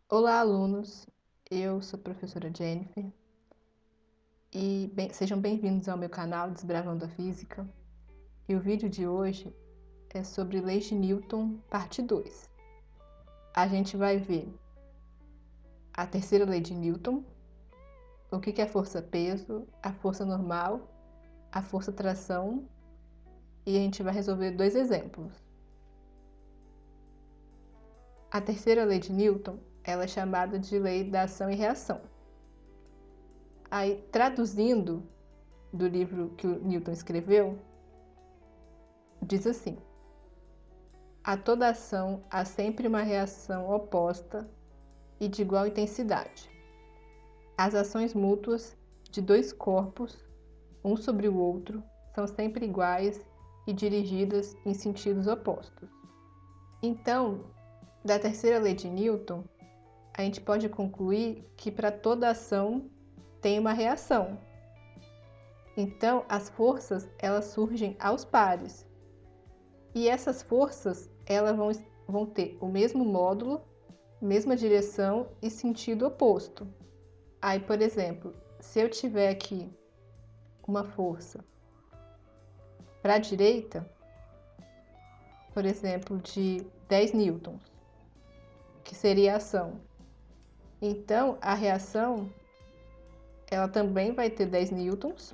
Olá, alunos! Eu sou a professora Jennifer e sejam bem-vindos ao meu canal Desbravando a Física. E o vídeo de hoje é sobre leis de Newton, parte 2. A gente vai ver a terceira lei de Newton, o que é força-peso, a força normal, a força-tração e a gente vai resolver dois exemplos. A terceira lei de Newton ela é chamada de lei da ação e reação. Aí, traduzindo do livro que o Newton escreveu, diz assim: a toda ação há sempre uma reação oposta e de igual intensidade. As ações mútuas de dois corpos, um sobre o outro, são sempre iguais e dirigidas em sentidos opostos. Então, da terceira lei de Newton, a gente pode concluir que para toda ação tem uma reação. Então, as forças elas surgem aos pares. E essas forças elas vão ter o mesmo módulo, mesma direção e sentido oposto. Aí, por exemplo, se eu tiver aqui uma força para a direita, por exemplo, de 10 newtons, que seria a ação. Então, a reação ela também vai ter 10 newtons.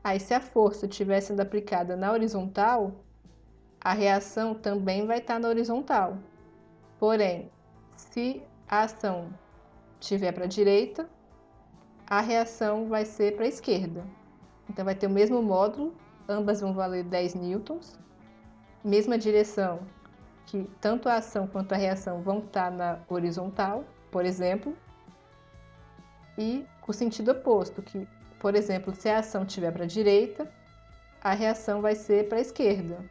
Aí, se a força estiver sendo aplicada na horizontal, a reação também vai estar na horizontal. Porém, se a ação estiver para a direita, a reação vai ser para a esquerda. Então, vai ter o mesmo módulo, ambas vão valer 10 newtons, mesma direção, que tanto a ação quanto a reação vão estar na horizontal, por exemplo, e com o sentido oposto, que, por exemplo, se a ação estiver para a direita, a reação vai ser para a esquerda.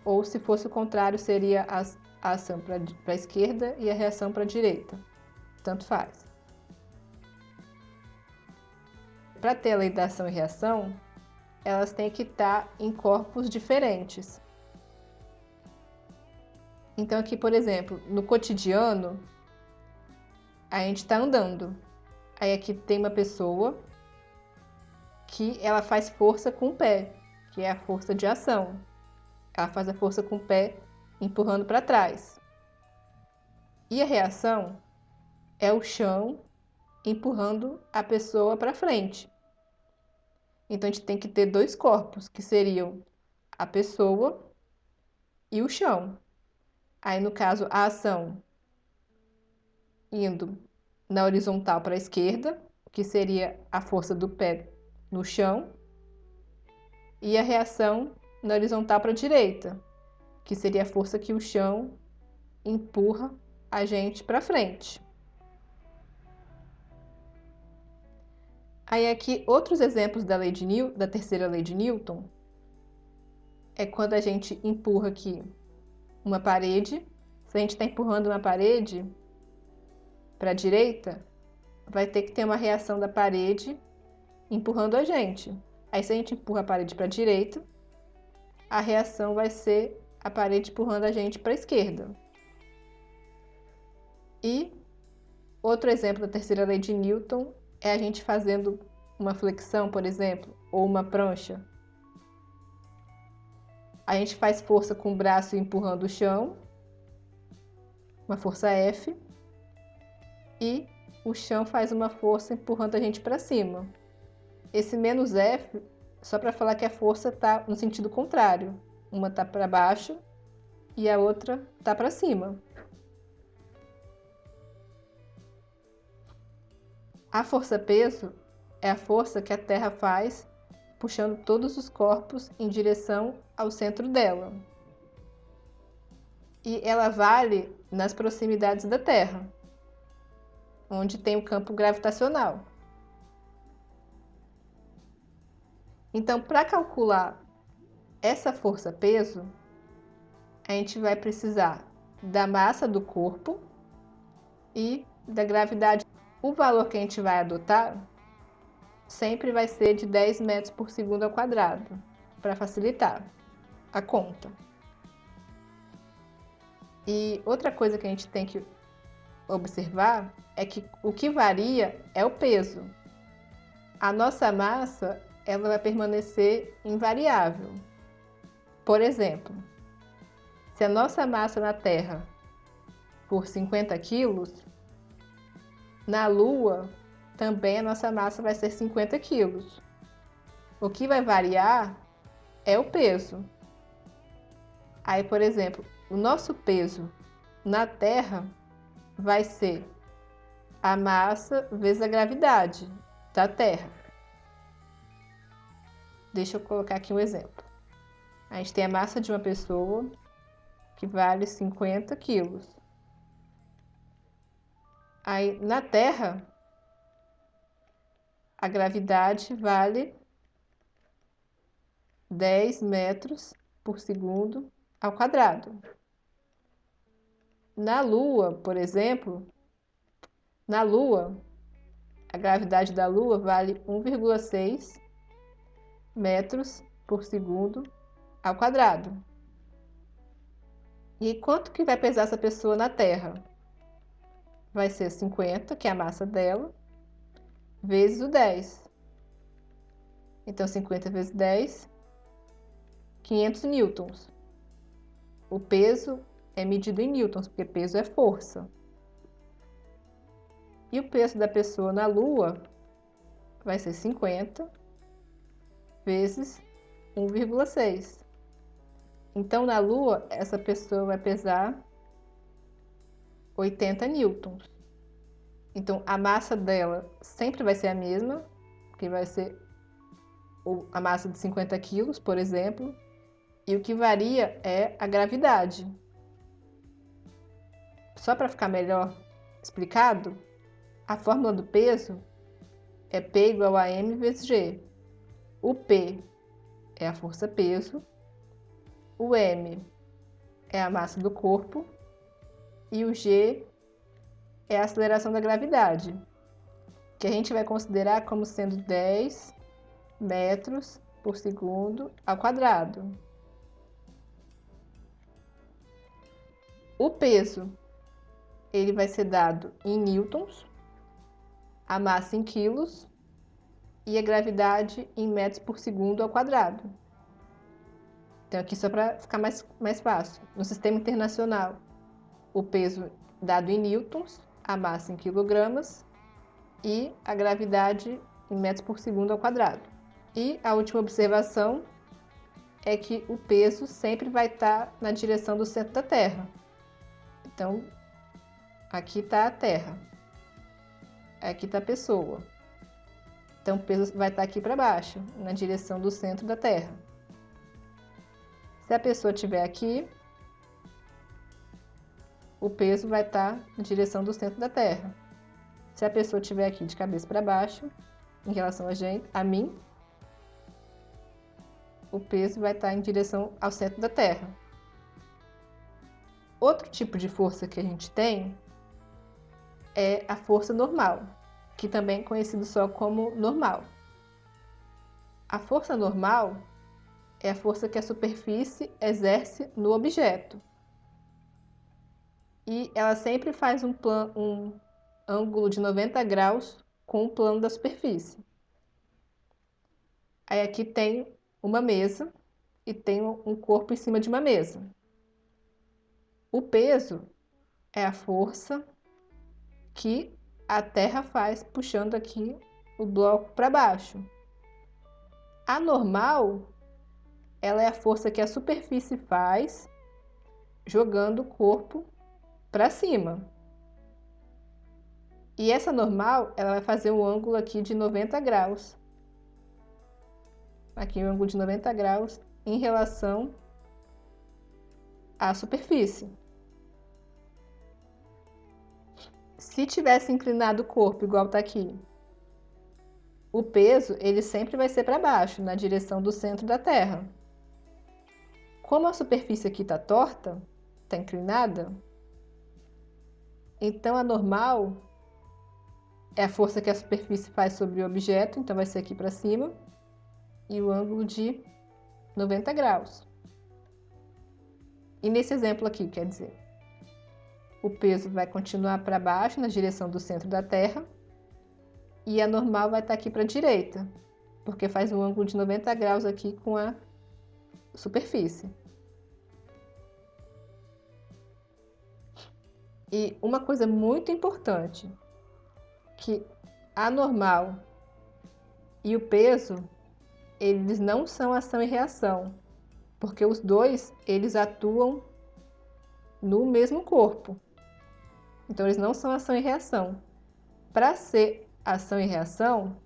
Ou se fosse o contrário, seria a ação para a esquerda e a reação para a direita. Tanto faz. Para ter a lei da ação e reação, elas têm que estar em corpos diferentes. Então aqui, por exemplo, no cotidiano, a gente está andando. Aí aqui tem uma pessoa que ela faz força com o pé, que é a força de ação. Ela faz a força com o pé empurrando para trás. E a reação é o chão empurrando a pessoa para frente. Então a gente tem que ter dois corpos, que seriam a pessoa e o chão. Aí no caso a ação indo na horizontal para a esquerda, que seria a força do pé no chão, e a reação na horizontal para a direita, que seria a força que o chão empurra a gente para frente. Aí aqui outros exemplos da terceira lei de Newton é quando a gente empurra aqui uma parede. Se a gente está empurrando uma parede para a direita, vai ter que ter uma reação da parede empurrando a gente. Aí se a gente empurra a parede para a direita, a reação vai ser a parede empurrando a gente para a esquerda. E outro exemplo da terceira lei de Newton é a gente fazendo uma flexão, por exemplo, ou uma prancha. A gente faz força com o braço empurrando o chão, uma força F, e o chão faz uma força empurrando a gente para cima. Esse menos F, só para falar que a força está no sentido contrário. Uma está para baixo e a outra está para cima. A força-peso é a força que a Terra faz puxando todos os corpos em direção ao centro dela. E ela vale nas proximidades da Terra, onde tem o campo gravitacional. Então, para calcular essa força-peso, a gente vai precisar da massa do corpo e da gravidade. O valor que a gente vai adotar sempre vai ser de 10 metros por segundo ao quadrado, para facilitar a conta. E outra coisa que a gente tem que observar é que o que varia é o peso. A nossa massa, ela vai permanecer invariável. Por exemplo, se a nossa massa na Terra for 50 quilos, na Lua também a nossa massa vai ser 50 quilos. O que vai variar é o peso. Aí, por exemplo, o nosso peso na Terra vai ser a massa vezes a gravidade da Terra. Deixa eu colocar aqui um exemplo. A gente tem a massa de uma pessoa que vale 50 quilos. Aí, na Terra, a gravidade vale 10 metros por segundo ao quadrado. Na Lua, por exemplo, na Lua, a gravidade da Lua vale 1,6 metros por segundo ao quadrado. E quanto que vai pesar essa pessoa na Terra? Vai ser 50, que é a massa dela, vezes o 10. Então, 50 vezes 10, 500 newtons. O peso é medido em newtons, porque peso é força. E o peso da pessoa na Lua vai ser 50 vezes 1,6. Então, na Lua, essa pessoa vai pesar 80 newtons. Então, a massa dela sempre vai ser a mesma, que vai ser a massa de 50 quilos, por exemplo, e o que varia é a gravidade. Só para ficar melhor explicado, a fórmula do peso é P igual a M vezes G. O P é a força-peso, o M é a massa do corpo e o G é a aceleração da gravidade, que a gente vai considerar como sendo 10 metros por segundo ao quadrado. O peso, ele vai ser dado em newtons, a massa em quilos e a gravidade em metros por segundo ao quadrado. Então, aqui só para ficar mais fácil. No sistema internacional, o peso dado em newtons, a massa em quilogramas e a gravidade em metros por segundo ao quadrado. E a última observação é que o peso sempre vai estar na direção do centro da Terra. Então, aqui está a Terra, aqui está a pessoa. Então, o peso vai estar aqui para baixo, na direção do centro da Terra. Se a pessoa estiver aqui, o peso vai estar na direção do centro da Terra. Se a pessoa estiver aqui de cabeça para baixo, em relação a mim, o peso vai estar em direção ao centro da Terra. Outro tipo de força que a gente tem é a força normal, que também é conhecido só como normal. A força normal é a força que a superfície exerce no objeto. E ela sempre faz um ângulo de 90 graus com o plano da superfície. Aí aqui tem uma mesa e tem um corpo em cima de uma mesa. O peso é a força que a Terra faz puxando aqui o bloco para baixo. A normal, ela é a força que a superfície faz jogando o corpo para cima. E essa normal, ela vai fazer um ângulo aqui de 90 graus. Aqui um ângulo de 90 graus em relação à superfície. Se tivesse inclinado o corpo igual está aqui, o peso ele sempre vai ser para baixo, na direção do centro da Terra. Como a superfície aqui está torta, está inclinada, então a normal é a força que a superfície faz sobre o objeto, então vai ser aqui para cima, e o ângulo de 90 graus. E nesse exemplo aqui, quer dizer, o peso vai continuar para baixo, na direção do centro da Terra, e a normal vai estar aqui para a direita, porque faz um ângulo de 90 graus aqui com a superfície. E uma coisa muito importante, que a normal e o peso, eles não são ação e reação, porque os dois, eles atuam no mesmo corpo. Então, eles não são ação e reação. Para ser ação e reação,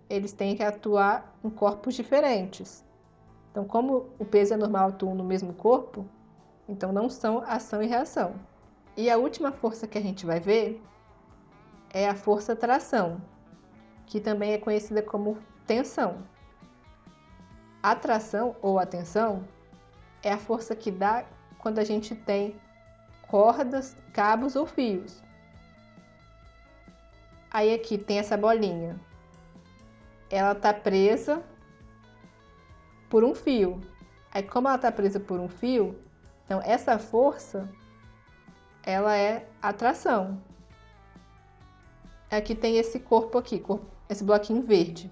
eles têm que atuar em corpos diferentes. Então, como o peso e a normal atuam no mesmo corpo, então não são ação e reação. E a última força que a gente vai ver é a força tração, que também é conhecida como tensão. A tração ou a tensão é a força que dá quando a gente tem cordas, cabos ou fios. Aí aqui tem essa bolinha. Ela está presa por um fio. Aí como ela está presa por um fio, então essa força, ela é a tração. Aqui tem esse corpo aqui, esse bloquinho verde.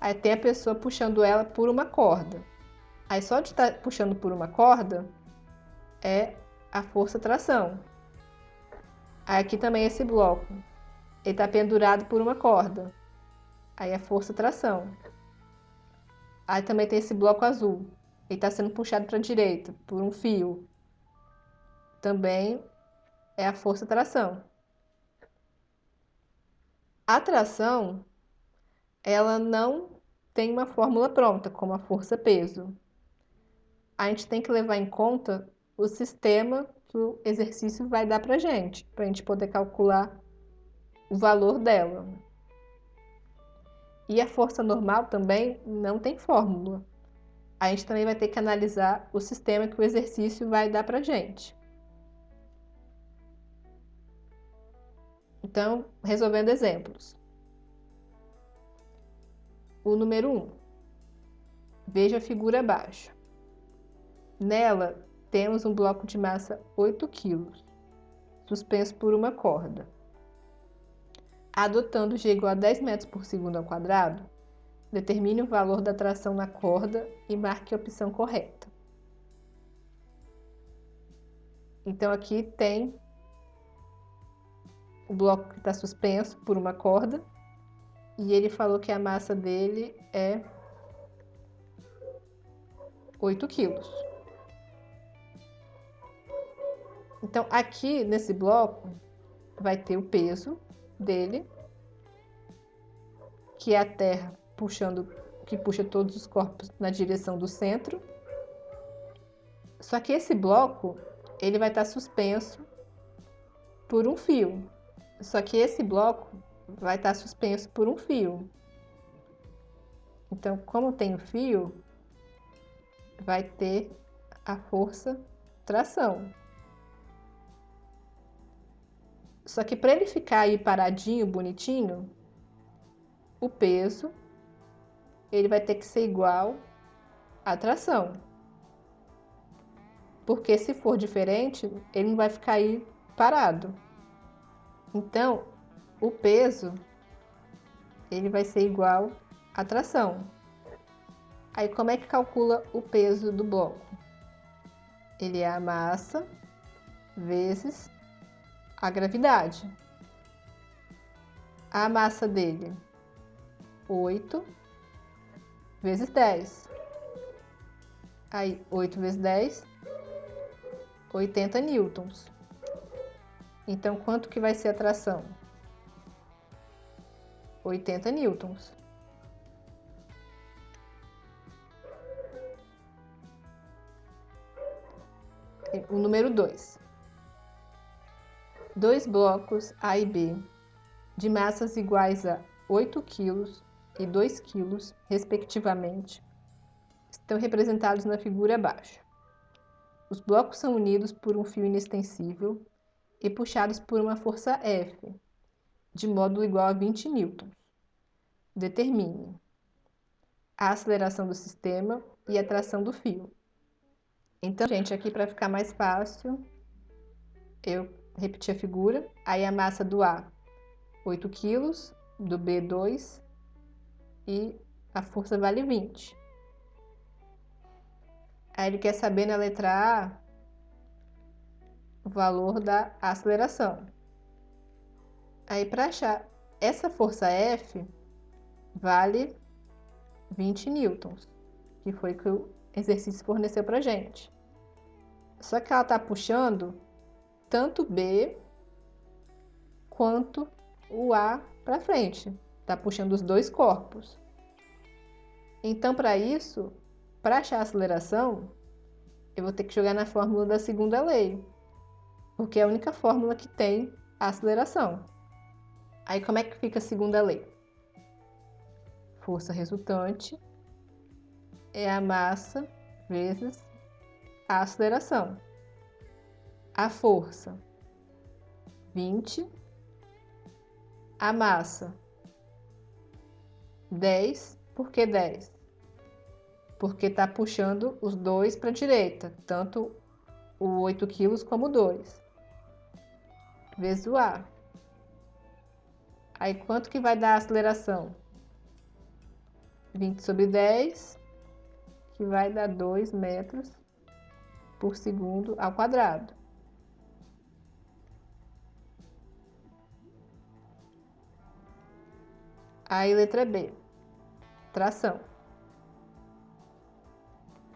Aí tem a pessoa puxando ela por uma corda. Aí só de estar puxando por uma corda é a força tração. Aí aqui também esse bloco. Ele está pendurado por uma corda. Aí é força tração. Aí também tem esse bloco azul. Ele está sendo puxado para a direita por um fio. Também é a força tração. A tração, ela não tem uma fórmula pronta, como a força-peso. A gente tem que levar em conta o sistema que o exercício vai dar para a gente poder calcular o valor dela. E a força normal também não tem fórmula. A gente também vai ter que analisar o sistema que o exercício vai dar para a gente. Então, resolvendo exemplos. O número 1. Veja a figura abaixo. Nela, temos um bloco de massa 8 kg, suspenso por uma corda. Adotando g igual a 10 metros por segundo ao quadrado, determine o valor da tração na corda e marque a opção correta. Então, aqui tem o bloco que está suspenso por uma corda e ele falou que a massa dele é 8 quilos. Então, aqui nesse bloco vai ter o peso dele, que é a Terra que puxa todos os corpos na direção do centro. Só que esse bloco, ele vai estar suspenso por um fio. Só que esse bloco vai estar suspenso por um fio. Então, como tem o fio, vai ter a força tração. Só que para ele ficar aí paradinho, bonitinho, o peso ele vai ter que ser igual à tração. Porque se for diferente, ele não vai ficar aí parado. Então, o peso ele vai ser igual à tração. Aí, como é que calcula o peso do bloco? Ele é a massa vezes a gravidade. A massa dele, 8 vezes 10. Aí, 8 vezes 10, 80 newtons. Então, quanto que vai ser a tração? 80 newtons. O número 2. Dois blocos A e B, de massas iguais a 8 kg e 2 kg, respectivamente, estão representados na figura abaixo. Os blocos são unidos por um fio inextensível e puxados por uma força F, de módulo igual a 20 newtons. Determine a aceleração do sistema e a tração do fio. Então, gente, aqui para ficar mais fácil, eu repetir a figura. Aí a massa do A, 8 kg, do B, 2, e a força vale 20. Aí ele quer saber na letra A o valor da aceleração. Aí para achar essa força F, vale 20 newtons, que foi que o exercício forneceu pra gente. Só que ela está puxando tanto B quanto o A para frente. Está puxando os dois corpos. Então, para isso, para achar a aceleração, eu vou ter que jogar na fórmula da segunda lei, porque é a única fórmula que tem a aceleração. Aí, como é que fica a segunda lei? Força resultante é a massa vezes a aceleração. A força, 20. A massa, 10. Por que 10? Porque está puxando os dois para a direita, tanto o 8 kg como o 2. Vezes o A. Aí quanto que vai dar a aceleração? 20 sobre 10, que vai dar 2 metros por segundo ao quadrado. Aí letra B, tração.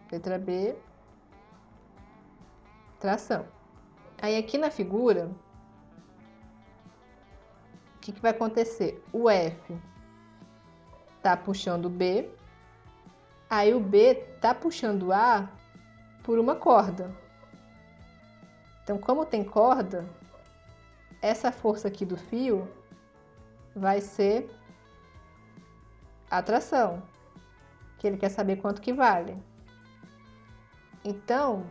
Letra B, tração. Aí aqui na figura, o que vai acontecer? O F tá puxando o B, aí o B tá puxando o A por uma corda. Então, como tem corda, essa força aqui do fio vai ser a tração, que ele quer saber quanto que vale. Então,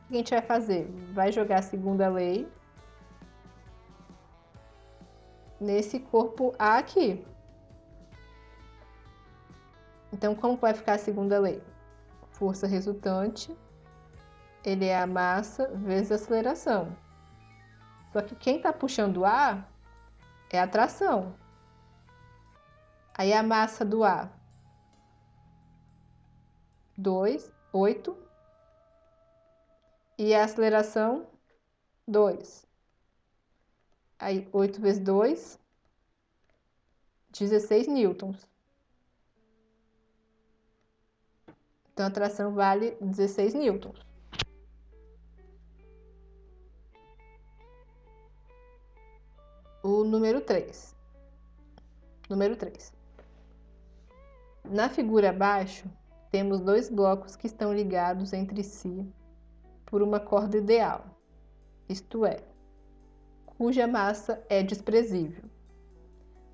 o que a gente vai fazer? Vai jogar a segunda lei nesse corpo A aqui. Então, como vai ficar a segunda lei? Força resultante, ele é a massa vezes a aceleração. Só que quem está puxando A é a tração. Aí a massa do A, 2, 8. E a aceleração, 2. Aí 8 vezes 2, 16 newtons. Então a tração vale 16 newtons. O número 3. Número 3. Na figura abaixo, temos dois blocos que estão ligados entre si por uma corda ideal, isto é, cuja massa é desprezível.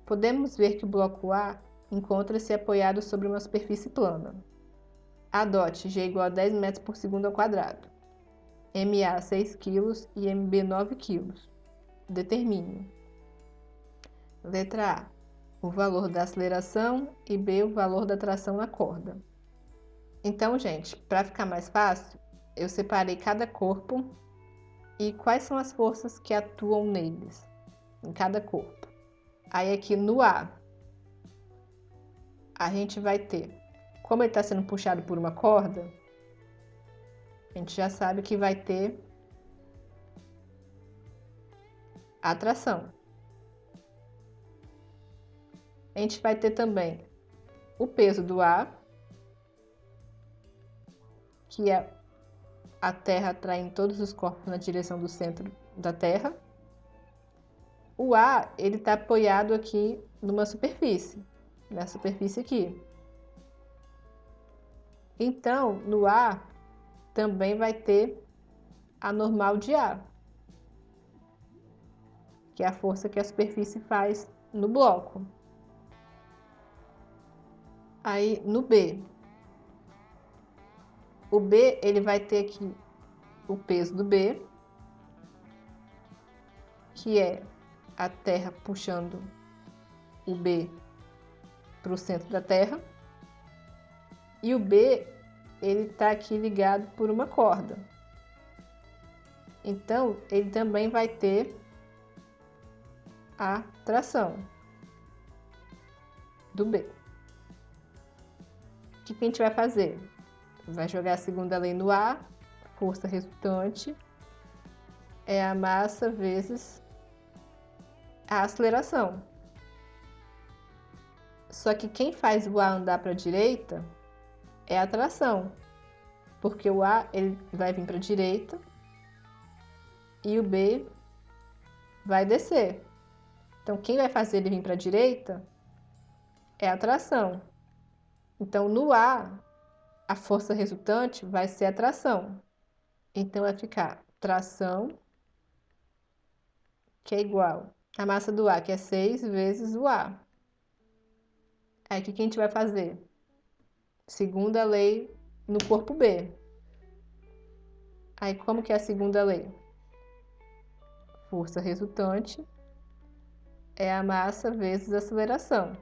Podemos ver que o bloco A encontra-se apoiado sobre uma superfície plana. Adote G igual a 10 metros por segundo ao quadrado. MA 6 kg e MB 9 kg. Determine. Letra A, o valor da aceleração, e B, o valor da tração na corda. Então, gente, para ficar mais fácil, eu separei cada corpo e quais são as forças que atuam neles, em cada corpo. Aí aqui no A, a gente vai ter, como ele está sendo puxado por uma corda, a gente já sabe que vai ter a tração. A gente vai ter também o peso do A, que é a Terra atraindo todos os corpos na direção do centro da Terra. O A, ele está apoiado aqui numa superfície, na superfície aqui. Então, no A, também vai ter a normal de A, que é a força que a superfície faz no bloco. Aí, no B, o B, ele vai ter aqui o peso do B, que é a Terra puxando o B para o centro da Terra. E o B, ele está aqui ligado por uma corda. Então, ele também vai ter a tração do B. O que a gente vai fazer? Vai jogar a segunda lei no A, força resultante é a massa vezes a aceleração. Só que quem faz o A andar para a direita é a tração, porque o A ele vai vir para a direita e o B vai descer. Então, quem vai fazer ele vir para a direita é a tração. Então, no A, a força resultante vai ser a tração. Então, vai ficar tração, que é igual a massa do A, que é 6 vezes o A. Aí, o que a gente vai fazer? Segunda lei no corpo B. Aí, como que é a segunda lei? Força resultante é a massa vezes a aceleração.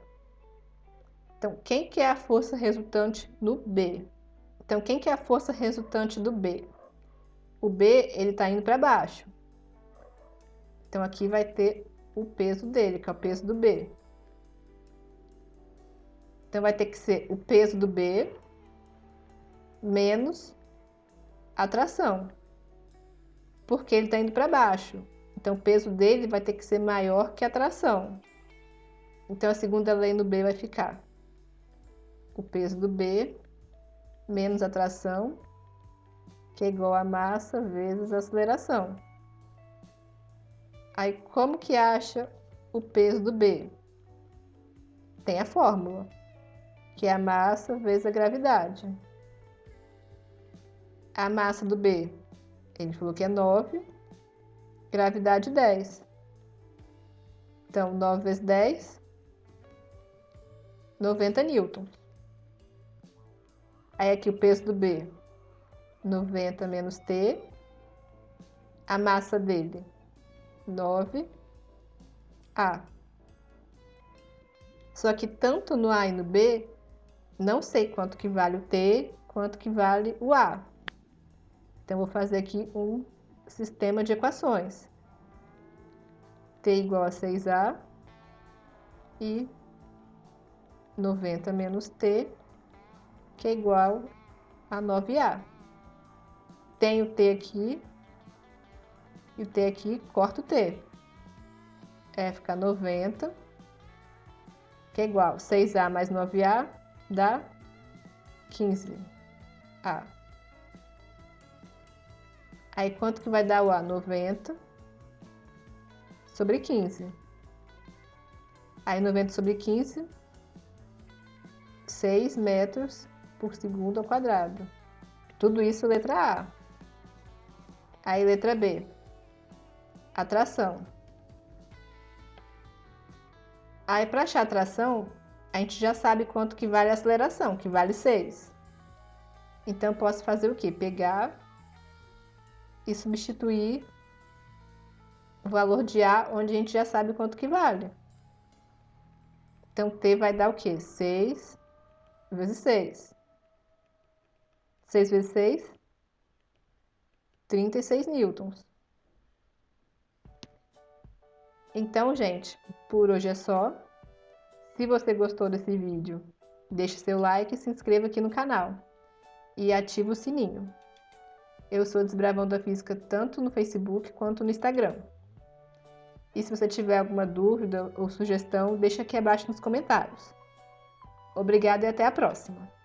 Então, quem que é a força resultante no B? Então, quem que é a força resultante do B? O B, ele está indo para baixo. Então, aqui vai ter o peso dele, que é o peso do B. Então, vai ter que ser o peso do B menos a tração, porque ele está indo para baixo. Então, o peso dele vai ter que ser maior que a tração. Então, a segunda lei no B vai ficar o peso do B menos a tração, que é igual a massa vezes a aceleração. Aí, como que acha o peso do B? Tem a fórmula, que é a massa vezes a gravidade. A massa do B, ele falou que é 9, gravidade 10. Então, 9 vezes 10, 90 newtons. Aí, aqui o peso do B, 90 menos T. A massa dele, 9A. Só que tanto no A e no B, não sei quanto que vale o T, quanto que vale o A. Então, vou fazer aqui um sistema de equações. T igual a 6A e 90 menos T, que é igual a 9A. Tem o T aqui e o T aqui, corta o T. Fica 90, que é igual 6A mais 9A dá 15A. Aí, quanto que vai dar o A? 90 sobre 15. Aí, 90 sobre 15, 6 metros por segundo ao quadrado. Tudo isso letra A. Aí, letra B, a tração. Aí, para achar a tração, a gente já sabe quanto que vale a aceleração, que vale 6. Então, posso fazer o quê? Pegar e substituir o valor de A, onde a gente já sabe quanto que vale. Então, T vai dar o quê? 6 vezes 6. 6 vezes 6, 36 newtons. Então, gente, por hoje é só. Se você gostou desse vídeo, deixe seu like e se inscreva aqui no canal. E ative o sininho. Eu sou Desbravando a Física tanto no Facebook quanto no Instagram. E se você tiver alguma dúvida ou sugestão, deixa aqui abaixo nos comentários. Obrigada e até a próxima!